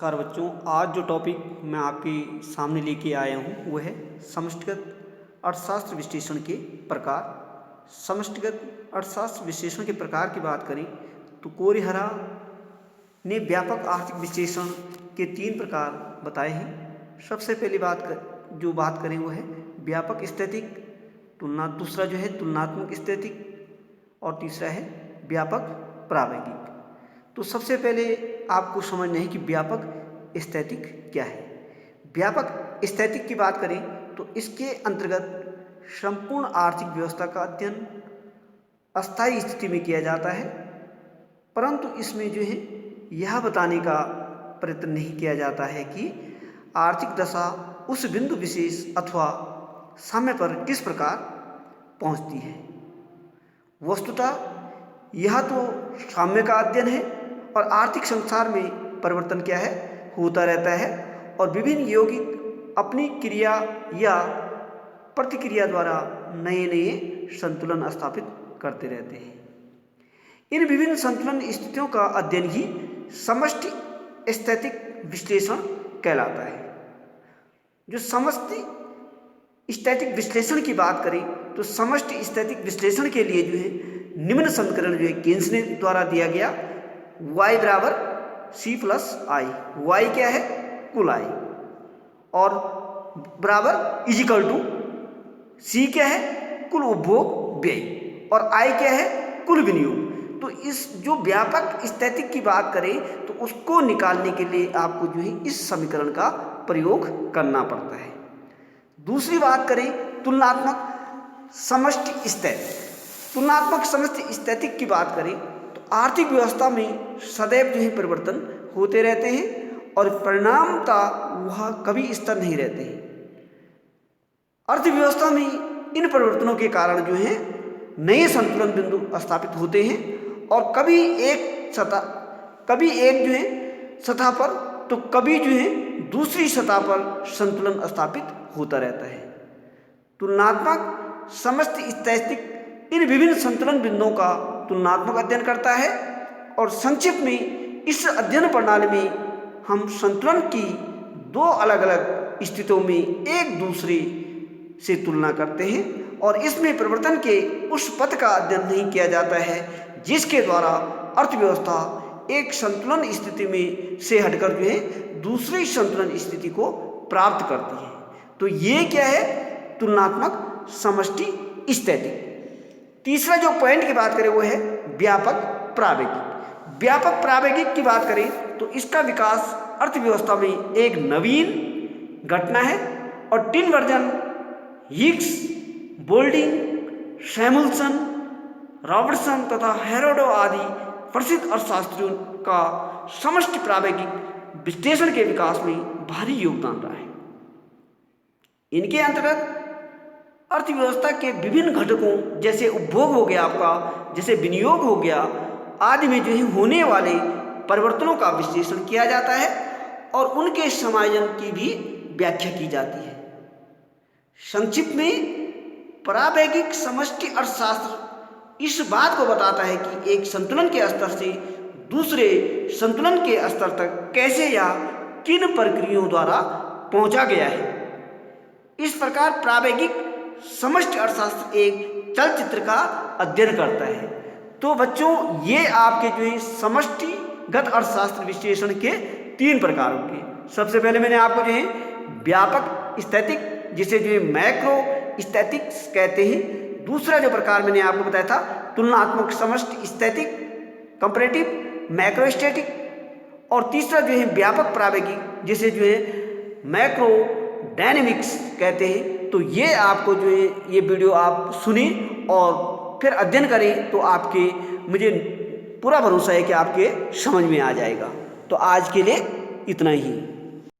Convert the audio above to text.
नमस्कार बच्चों। आज जो टॉपिक मैं आपके सामने लेके आया हूँ वो है समष्टिगत अर्थशास्त्र विश्लेषण के प्रकार। समष्टिगत अर्थशास्त्र विश्लेषण के प्रकार की बात करें तो कोरिहरा ने व्यापक आर्थिक विश्लेषण के 3 प्रकार बताए हैं। सबसे पहली जो बात करें वो है व्यापक स्थैतिक, दूसरा जो है तुलनात्मक स्थैतिक और तीसरा है व्यापक प्रावैगिक। तो सबसे पहले आपको समझना है कि व्यापक स्थैतिक क्या है। व्यापक स्थैतिक की बात करें तो इसके अंतर्गत संपूर्ण आर्थिक व्यवस्था का अध्ययन अस्थायी स्थिति में किया जाता है, परंतु इसमें जो है यह बताने का प्रयत्न नहीं किया जाता है कि आर्थिक दशा उस बिंदु विशेष अथवा समय पर किस प्रकार पहुंचती है। वस्तुतः यह तो साम्य का अध्ययन है और आर्थिक संसार में परिवर्तन क्या है, होता रहता है और विभिन्न यौगिक अपनी क्रिया या प्रतिक्रिया द्वारा नए नए संतुलन स्थापित करते रहते हैं। इन विभिन्न संतुलन स्थितियों का अध्ययन ही समष्टि स्थैतिक विश्लेषण कहलाता है। जो समष्टि स्थैतिक विश्लेषण की बात करें तो समष्टि स्थैतिक विश्लेषण के लिए जो है निम्न समीकरण जो है केन्स ने द्वारा दिया गया, y बराबर c प्लस आई। y क्या है, कुल आय, और बराबर इजिकल टू c क्या है, कुल उपभोग व्यय, और i क्या है, कुल विनियोग। तो इस जो व्यापक स्थैतिक की बात करें तो उसको निकालने के लिए आपको जो है इस समीकरण का प्रयोग करना पड़ता है। दूसरी बात करें तुलनात्मक समष्टि स्थैतिक। तुलनात्मक समष्टि स्थैतिक की बात करें तो आर्थिक व्यवस्था में सदैव जो है परिवर्तन होते रहते हैं और परिणामतः वह कभी स्थिर नहीं रहते हैं। अर्थव्यवस्था में इन परिवर्तनों के कारण जो है नए संतुलन बिंदु स्थापित होते हैं और कभी एक जो है सतह पर तो कभी जो है दूसरी सतह पर संतुलन स्थापित होता रहता है। तुलनात्मक समष्टि स्थैतिक इन विभिन्न संतुलन बिंदुओं का तुलनात्मक अध्ययन करता है और संक्षिप्त में इस अध्ययन प्रणाली में हम संतुलन की 2 अलग अलग स्थितियों में एक दूसरे से तुलना करते हैं और इसमें परिवर्तन के उस पथ का अध्ययन नहीं किया जाता है जिसके द्वारा अर्थव्यवस्था एक संतुलन स्थिति में से हटकर जो है दूसरी संतुलन स्थिति को प्राप्त करती है। तो ये क्या है, तुलनात्मक समष्टि स्थैतिक। तीसरा जो पॉइंट की बात करें वो है व्यापक प्रावैगिक। व्यापक प्रावैगिक की बात करें तो इसका विकास अर्थव्यवस्था में एक नवीन घटना है और 3 version Higgs, Boulding, Samuelson, Robertson तथा हेरोडो आदि प्रसिद्ध अर्थशास्त्रियों का समष्टि प्रावैगिक विश्लेषण के विकास में भारी योगदान रहा है। इनके अंतर्गत अर्थव्यवस्था के विभिन्न घटकों जैसे उपभोग हो गया आपका, जैसे विनियोग हो गया आदि में जो है होने वाले परिवर्तनों का विश्लेषण किया जाता है और उनके समायोजन की भी व्याख्या की जाती है। संक्षिप्त में प्रावैगिक समष्टि अर्थशास्त्र इस बात को बताता है कि एक संतुलन के स्तर से दूसरे संतुलन के स्तर तक कैसे या किन प्रक्रियाओं द्वारा पहुंचा गया है। इस प्रकार प्रावैगिक समष्टि अर्थशास्त्र एक चलचित्र का अध्ययन करता है। तो बच्चों ये आपके जो है समष्टिगत अर्थशास्त्र विश्लेषण के 3 प्रकार होंगे। सबसे पहले मैंने आपको जो है व्यापक स्थैतिक जिसे जो है मैक्रो स्थैतिक कहते हैं। दूसरा जो प्रकार मैंने आपको बताया था तुलनात्मक समष्टि स्थैतिक कंपैरेटिव मैक्रो स्टैटिक, और तीसरा जो है व्यापक प्रावैगिक जिसे जो है मैक्रो डायनेमिक्स कहते हैं। तो ये आपको जो है ये वीडियो आप सुने और फिर अध्ययन करें तो आपके मुझे पूरा भरोसा है कि आपके समझ में आ जाएगा। तो आज के लिए इतना ही।